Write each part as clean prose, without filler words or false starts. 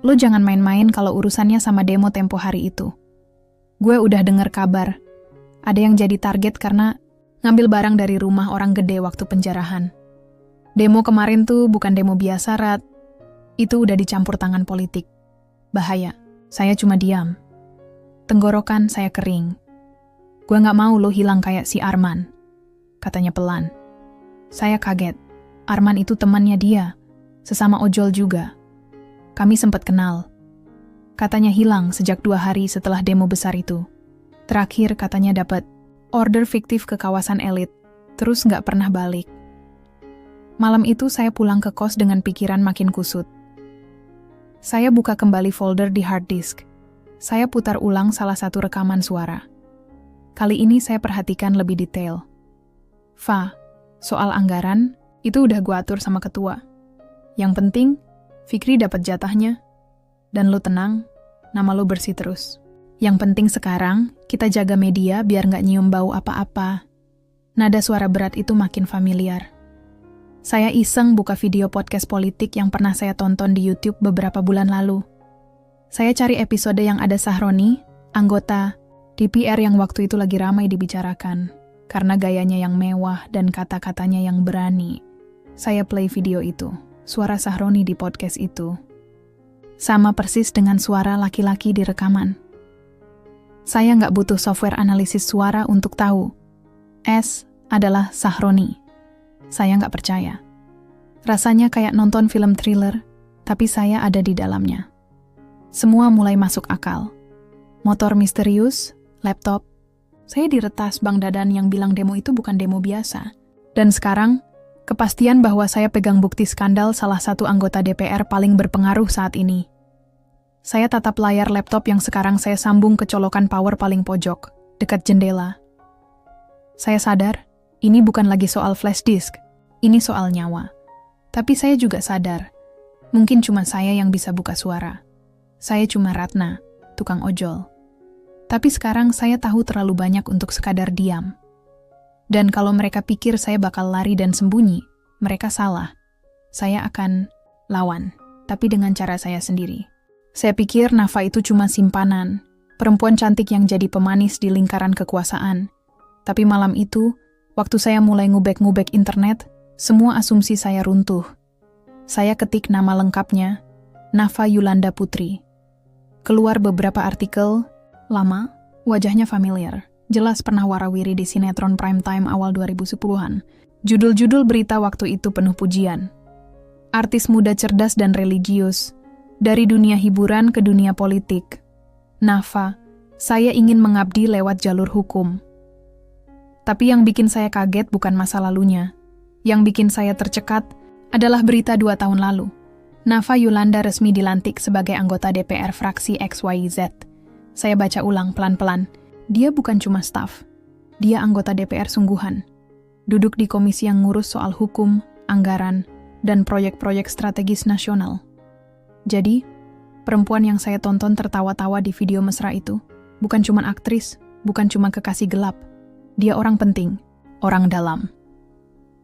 Lo jangan main-main kalau urusannya sama demo tempo hari itu. Gue udah denger kabar. Ada yang jadi target karena ngambil barang dari rumah orang gede waktu penjarahan. Demo kemarin tuh bukan demo biasa, Rat. Itu udah dicampur tangan politik. Bahaya. Saya cuma diam. Tenggorokan saya kering. Gue gak mau lo hilang kayak si Arman. Katanya pelan. Saya kaget. Arman itu temannya dia. Sesama ojol juga. Kami sempat kenal. Katanya hilang sejak 2 hari setelah demo besar itu. Terakhir katanya dapat order fiktif ke kawasan elit, terus nggak pernah balik. Malam itu saya pulang ke kos dengan pikiran makin kusut. Saya buka kembali folder di hard disk. Saya putar ulang salah satu rekaman suara. Kali ini saya perhatikan lebih detail. Fa, soal anggaran, itu udah gua atur sama ketua. Yang penting, Fikri dapat jatahnya. Dan lo tenang, nama lo bersih terus. Yang penting sekarang, kita jaga media biar nggak nyium bau apa-apa. Nada suara berat itu makin familiar. Saya iseng buka video podcast politik yang pernah saya tonton di YouTube beberapa bulan lalu. Saya cari episode yang ada Sahroni, anggota DPR yang waktu itu lagi ramai dibicarakan. Karena gayanya yang mewah dan kata-katanya yang berani. Saya play video itu. Suara Sahroni di podcast itu sama persis dengan suara laki-laki di rekaman. Saya nggak butuh software analisis suara untuk tahu S adalah Sahroni. Saya nggak percaya. Rasanya kayak nonton film thriller, tapi saya ada di dalamnya. Semua mulai masuk akal. Motor misterius, laptop. Saya diretas Bang Dadan yang bilang demo itu bukan demo biasa. Dan sekarang, kepastian bahwa saya pegang bukti skandal salah satu anggota DPR paling berpengaruh saat ini. Saya tatap layar laptop yang sekarang saya sambung ke colokan power paling pojok, dekat jendela. Saya sadar, ini bukan lagi soal flash disk, ini soal nyawa. Tapi saya juga sadar, mungkin cuma saya yang bisa buka suara. Saya cuma Ratna, tukang ojol. Tapi sekarang saya tahu terlalu banyak untuk sekadar diam. Dan kalau mereka pikir saya bakal lari dan sembunyi, mereka salah. Saya akan lawan, tapi dengan cara saya sendiri. Saya pikir Nafa itu cuma simpanan, perempuan cantik yang jadi pemanis di lingkaran kekuasaan. Tapi malam itu, waktu saya mulai ngubek-ngubek internet, semua asumsi saya runtuh. Saya ketik nama lengkapnya, Nafa Yulanda Putri. Keluar beberapa artikel, lama, wajahnya familiar. Jelas pernah warawiri di sinetron primetime awal 2010-an. Judul-judul berita waktu itu penuh pujian. Artis muda cerdas dan religius. Dari dunia hiburan ke dunia politik. Nafa, saya ingin mengabdi lewat jalur hukum. Tapi yang bikin saya kaget bukan masa lalunya. Yang bikin saya tercekat adalah berita 2 tahun lalu. Nafa Yulanda resmi dilantik sebagai anggota DPR fraksi XYZ. Saya baca ulang pelan-pelan. Dia bukan cuma staf, dia anggota DPR sungguhan. Duduk di komisi yang ngurus soal hukum, anggaran, dan proyek-proyek strategis nasional. Jadi, perempuan yang saya tonton tertawa-tawa di video mesra itu, bukan cuma aktris, bukan cuma kekasih gelap. Dia orang penting, orang dalam.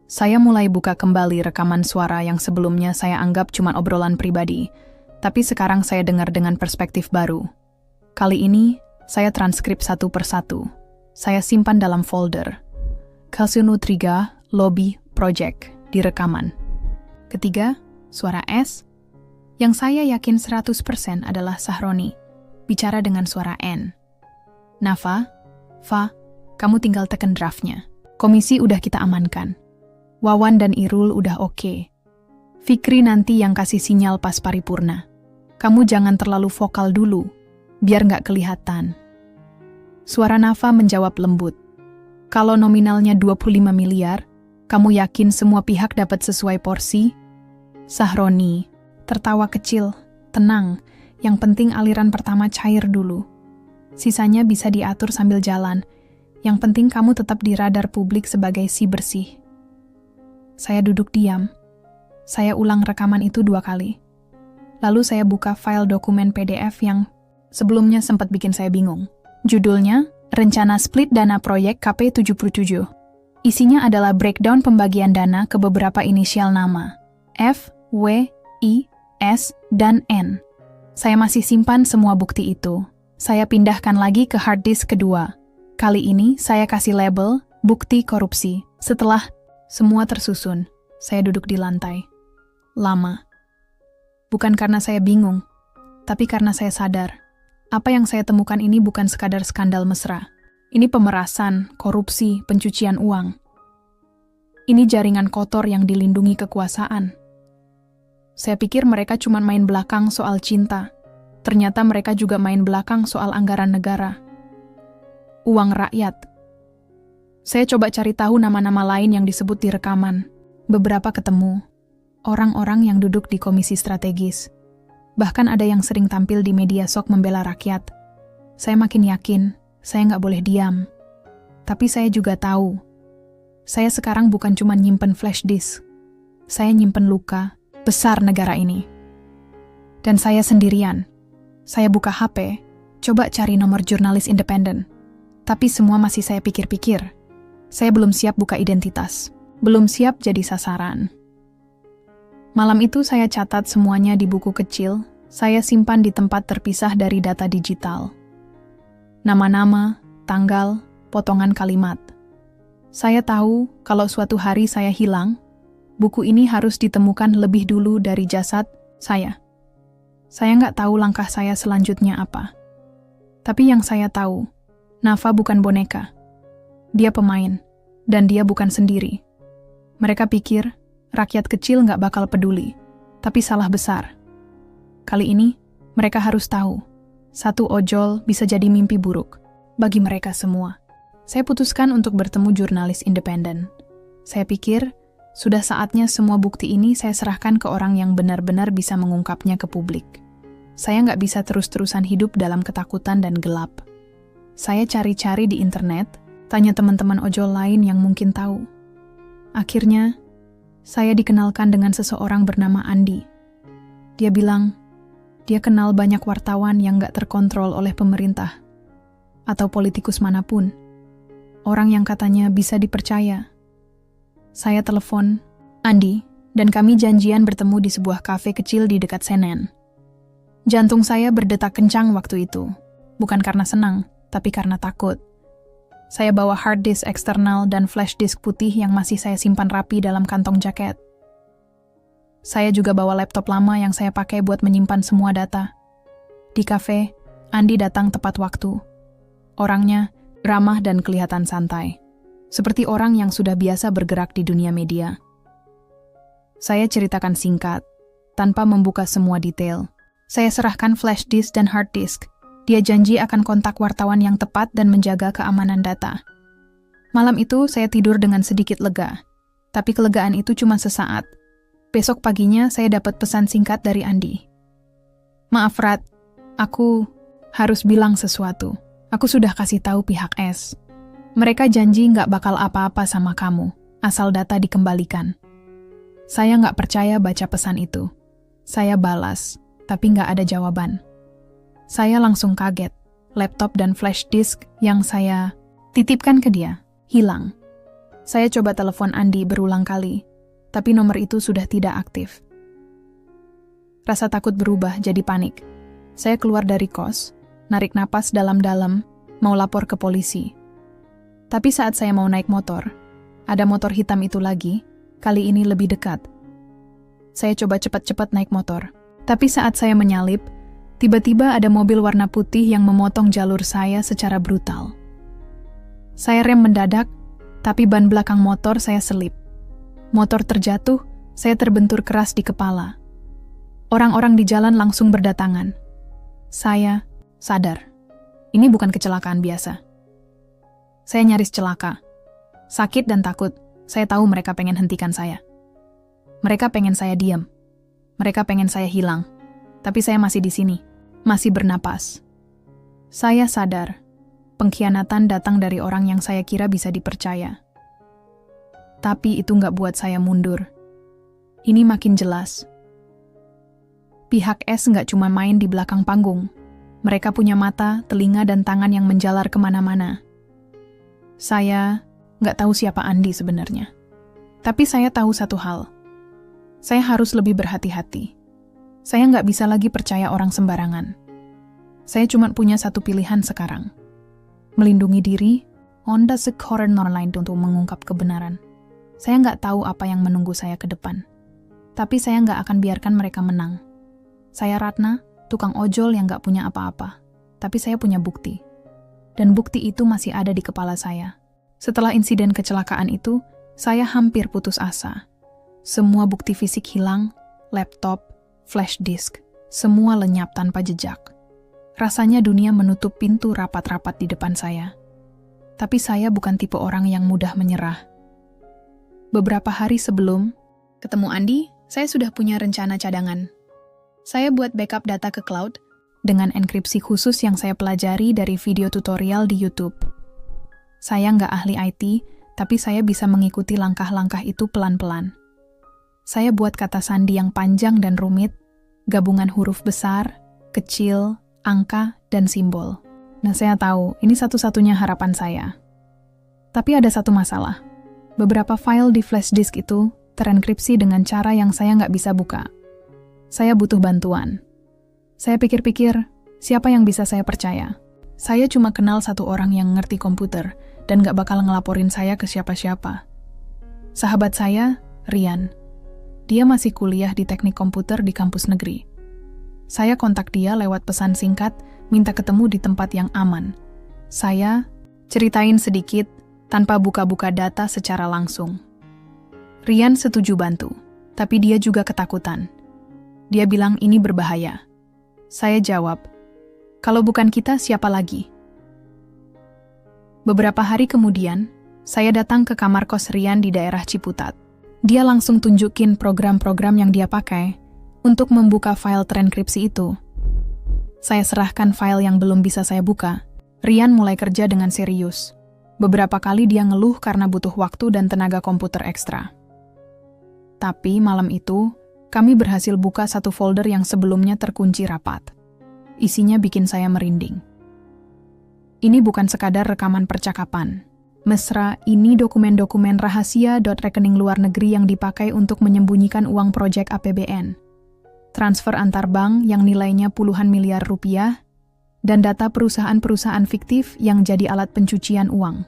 Saya mulai buka kembali rekaman suara yang sebelumnya saya anggap cuma obrolan pribadi, tapi sekarang saya dengar dengan perspektif baru. Kali ini, saya transkrip satu persatu. Saya simpan dalam folder. Kalsinutriga Lobby Project di rekaman. Ketiga, suara S, yang saya yakin 100% adalah Sahroni, bicara dengan suara N. Nafa, Fa, kamu tinggal tekan draftnya. Komisi udah kita amankan. Wawan dan Irul udah oke. Fikri nanti yang kasih sinyal pas paripurna. Kamu jangan terlalu vokal dulu, biar nggak kelihatan. Suara Nafa menjawab lembut. Kalau nominalnya 25 miliar, kamu yakin semua pihak dapat sesuai porsi? Sahroni, tertawa kecil, tenang, yang penting aliran pertama cair dulu. Sisanya bisa diatur sambil jalan, yang penting kamu tetap di radar publik sebagai si bersih. Saya duduk diam. Saya ulang rekaman itu 2 kali. Lalu saya buka file dokumen PDF yang sebelumnya sempat bikin saya bingung. Judulnya, Rencana Split Dana Proyek KP77. Isinya adalah breakdown pembagian dana ke beberapa inisial nama, F, W, I, S, dan N. Saya masih simpan semua bukti itu. Saya pindahkan lagi ke hard disk kedua. Kali ini saya kasih label bukti korupsi. Setelah semua tersusun, saya duduk di lantai. Lama. Bukan karena saya bingung, tapi karena saya sadar. Apa yang saya temukan ini bukan sekadar skandal mesra. Ini pemerasan, korupsi, pencucian uang. Ini jaringan kotor yang dilindungi kekuasaan. Saya pikir mereka cuma main belakang soal cinta. Ternyata mereka juga main belakang soal anggaran negara. Uang rakyat. Saya coba cari tahu nama-nama lain yang disebut di rekaman. Beberapa ketemu. Orang-orang yang duduk di komisi strategis. Bahkan ada yang sering tampil di media sok membela rakyat. Saya makin yakin, saya nggak boleh diam. Tapi saya juga tahu, saya sekarang bukan cuma nyimpen flash disk. Saya nyimpen luka besar negara ini. Dan saya sendirian. Saya buka HP, coba cari nomor jurnalis independen. Tapi semua masih saya pikir-pikir. Saya belum siap buka identitas. Belum siap jadi sasaran. Malam itu saya catat semuanya di buku kecil. Saya simpan di tempat terpisah dari data digital. Nama-nama, tanggal, potongan kalimat. Saya tahu kalau suatu hari saya hilang, buku ini harus ditemukan lebih dulu dari jasad saya. Saya nggak tahu langkah saya selanjutnya apa. Tapi yang saya tahu, Nafa bukan boneka. Dia pemain, dan dia bukan sendiri. Mereka pikir, rakyat kecil nggak bakal peduli, tapi salah besar. Kali ini, mereka harus tahu, satu ojol bisa jadi mimpi buruk bagi mereka semua. Saya putuskan untuk bertemu jurnalis independen. Saya pikir, sudah saatnya semua bukti ini saya serahkan ke orang yang benar-benar bisa mengungkapnya ke publik. Saya nggak bisa terus-terusan hidup dalam ketakutan dan gelap. Saya cari-cari di internet, tanya teman-teman ojol lain yang mungkin tahu. Akhirnya, saya dikenalkan dengan seseorang bernama Andi. Dia bilang, dia kenal banyak wartawan yang nggak terkontrol oleh pemerintah, atau politikus manapun. Orang yang katanya bisa dipercaya. Saya telepon Andi, dan kami janjian bertemu di sebuah kafe kecil di dekat Senen. Jantung saya berdetak kencang waktu itu. Bukan karena senang, tapi karena takut. Saya bawa hard disk eksternal dan flash disk putih yang masih saya simpan rapi dalam kantong jaket. Saya juga bawa laptop lama yang saya pakai buat menyimpan semua data. Di kafe, Andi datang tepat waktu. Orangnya ramah dan kelihatan santai. Seperti orang yang sudah biasa bergerak di dunia media. Saya ceritakan singkat, tanpa membuka semua detail. Saya serahkan flash disk dan hard disk. Dia janji akan kontak wartawan yang tepat dan menjaga keamanan data. Malam itu saya tidur dengan sedikit lega. Tapi kelegaan itu cuma sesaat. Besok paginya saya dapat pesan singkat dari Andi. Maaf Rat, aku harus bilang sesuatu. Aku sudah kasih tahu pihak S. Mereka janji nggak bakal apa-apa sama kamu, asal data dikembalikan. Saya nggak percaya baca pesan itu. Saya balas, tapi nggak ada jawaban. Saya langsung kaget. Laptop dan flash disk yang saya titipkan ke dia hilang. Saya coba telepon Andi berulang kali, tapi nomor itu sudah tidak aktif. Rasa takut berubah jadi panik. Saya keluar dari kos, narik napas dalam-dalam, mau lapor ke polisi. Tapi saat saya mau naik motor, ada motor hitam itu lagi, kali ini lebih dekat. Saya coba cepat-cepat naik motor. Tapi saat saya menyalip, tiba-tiba ada mobil warna putih yang memotong jalur saya secara brutal. Saya rem mendadak, tapi ban belakang motor saya selip. Motor terjatuh, saya terbentur keras di kepala. Orang-orang di jalan langsung berdatangan. Saya sadar, ini bukan kecelakaan biasa. Saya nyaris celaka. Sakit dan takut, saya tahu mereka pengen hentikan saya. Mereka pengen saya diam. Mereka pengen saya hilang. Tapi saya masih di sini, masih bernapas. Saya sadar, pengkhianatan datang dari orang yang saya kira bisa dipercaya. Tapi itu nggak buat saya mundur. Ini makin jelas. Pihak S nggak cuma main di belakang panggung. Mereka punya mata, telinga, dan tangan yang menjalar kemana-mana. Saya nggak tahu siapa Andi sebenarnya. Tapi saya tahu satu hal. Saya harus lebih berhati-hati. Saya nggak bisa lagi percaya orang sembarangan. Saya cuma punya satu pilihan sekarang. Melindungi diri, Honda Sekoran online untuk mengungkap kebenaran. Saya nggak tahu apa yang menunggu saya ke depan. Tapi saya nggak akan biarkan mereka menang. Saya Ratna, tukang ojol yang nggak punya apa-apa. Tapi saya punya bukti. Dan bukti itu masih ada di kepala saya. Setelah insiden kecelakaan itu, saya hampir putus asa. Semua bukti fisik hilang, laptop, flash disk, semua lenyap tanpa jejak. Rasanya dunia menutup pintu rapat-rapat di depan saya. Tapi saya bukan tipe orang yang mudah menyerah. Beberapa hari sebelum ketemu Andi, saya sudah punya rencana cadangan. Saya buat backup data ke cloud dengan enkripsi khusus yang saya pelajari dari video tutorial di YouTube. Saya nggak ahli IT, tapi saya bisa mengikuti langkah-langkah itu pelan-pelan. Saya buat kata sandi yang panjang dan rumit, gabungan huruf besar, kecil, angka, dan simbol. Nah, saya tahu ini satu-satunya harapan saya. Tapi ada satu masalah. Beberapa file di flash disk itu terenkripsi dengan cara yang saya nggak bisa buka. Saya butuh bantuan. Saya pikir-pikir, siapa yang bisa saya percaya? Saya cuma kenal satu orang yang ngerti komputer dan nggak bakal ngelaporin saya ke siapa-siapa. Sahabat saya, Rian. Dia masih kuliah di teknik komputer di kampus negeri. Saya kontak dia lewat pesan singkat, minta ketemu di tempat yang aman. Saya ceritain sedikit tanpa buka-buka data secara langsung. Rian setuju bantu, tapi dia juga ketakutan. Dia bilang ini berbahaya. Saya jawab, kalau bukan kita, siapa lagi? Beberapa hari kemudian, saya datang ke kamar kos Rian di daerah Ciputat. Dia langsung tunjukin program-program yang dia pakai untuk membuka file terenkripsi itu. Saya serahkan file yang belum bisa saya buka. Rian mulai kerja dengan serius. Beberapa kali dia ngeluh karena butuh waktu dan tenaga komputer ekstra. Tapi malam itu, kami berhasil buka satu folder yang sebelumnya terkunci rapat. Isinya bikin saya merinding. Ini bukan sekadar rekaman percakapan. Mesra, ini dokumen-dokumen rahasia rekening luar negeri yang dipakai untuk menyembunyikan uang proyek APBN. Transfer antar bank yang nilainya puluhan miliar rupiah, dan data perusahaan-perusahaan fiktif yang jadi alat pencucian uang.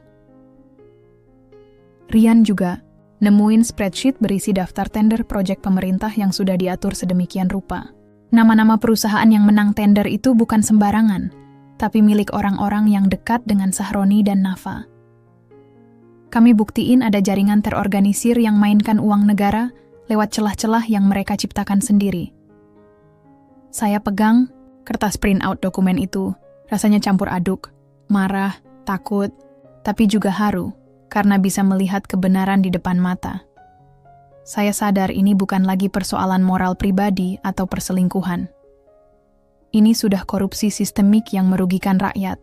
Rian juga nemuin spreadsheet berisi daftar tender proyek pemerintah yang sudah diatur sedemikian rupa. Nama-nama perusahaan yang menang tender itu bukan sembarangan, tapi milik orang-orang yang dekat dengan Sahroni dan Nafa. Kami buktiin ada jaringan terorganisir yang mainkan uang negara lewat celah-celah yang mereka ciptakan sendiri. Saya pegang kertas print out dokumen itu, rasanya campur aduk, marah, takut, tapi juga haru karena bisa melihat kebenaran di depan mata. Saya sadar ini bukan lagi persoalan moral pribadi atau perselingkuhan. Ini sudah korupsi sistemik yang merugikan rakyat.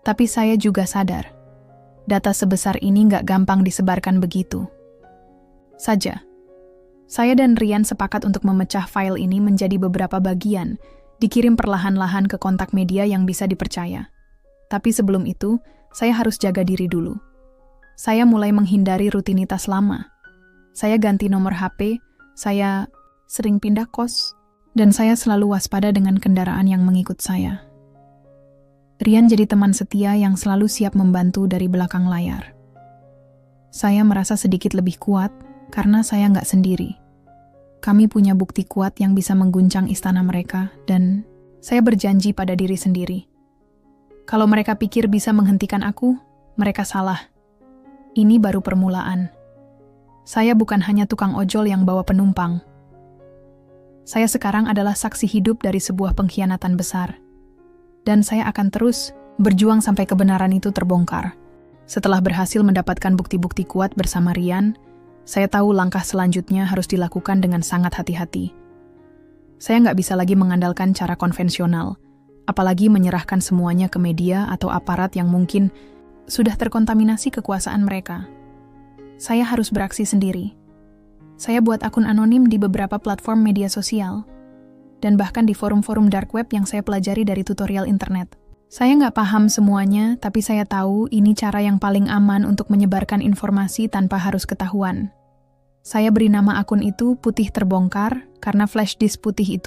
Tapi saya juga sadar, data sebesar ini nggak gampang disebarkan begitu saja. Saya dan Rian sepakat untuk memecah file ini menjadi beberapa bagian, dikirim perlahan-lahan ke kontak media yang bisa dipercaya. Tapi sebelum itu, saya harus jaga diri dulu. Saya mulai menghindari rutinitas lama. Saya ganti nomor HP, saya sering pindah kos, dan saya selalu waspada dengan kendaraan yang mengikut saya. Rian jadi teman setia yang selalu siap membantu dari belakang layar. Saya merasa sedikit lebih kuat karena saya nggak sendiri. Kami punya bukti kuat yang bisa mengguncang istana mereka dan saya berjanji pada diri sendiri. Kalau mereka pikir bisa menghentikan aku, mereka salah. Ini baru permulaan. Saya bukan hanya tukang ojol yang bawa penumpang. Saya sekarang adalah saksi hidup dari sebuah pengkhianatan besar. Dan saya akan terus berjuang sampai kebenaran itu terbongkar. Setelah berhasil mendapatkan bukti-bukti kuat bersama Rian, saya tahu langkah selanjutnya harus dilakukan dengan sangat hati-hati. Saya nggak bisa lagi mengandalkan cara konvensional, apalagi menyerahkan semuanya ke media atau aparat yang mungkin sudah terkontaminasi kekuasaan mereka. Saya harus beraksi sendiri. Saya buat akun anonim di beberapa platform media sosial, dan bahkan di forum-forum dark web yang saya pelajari dari tutorial internet. Saya nggak paham semuanya, tapi saya tahu ini cara yang paling aman untuk menyebarkan informasi tanpa harus ketahuan. Saya beri nama akun itu Putih Terbongkar karena flash disk putih itu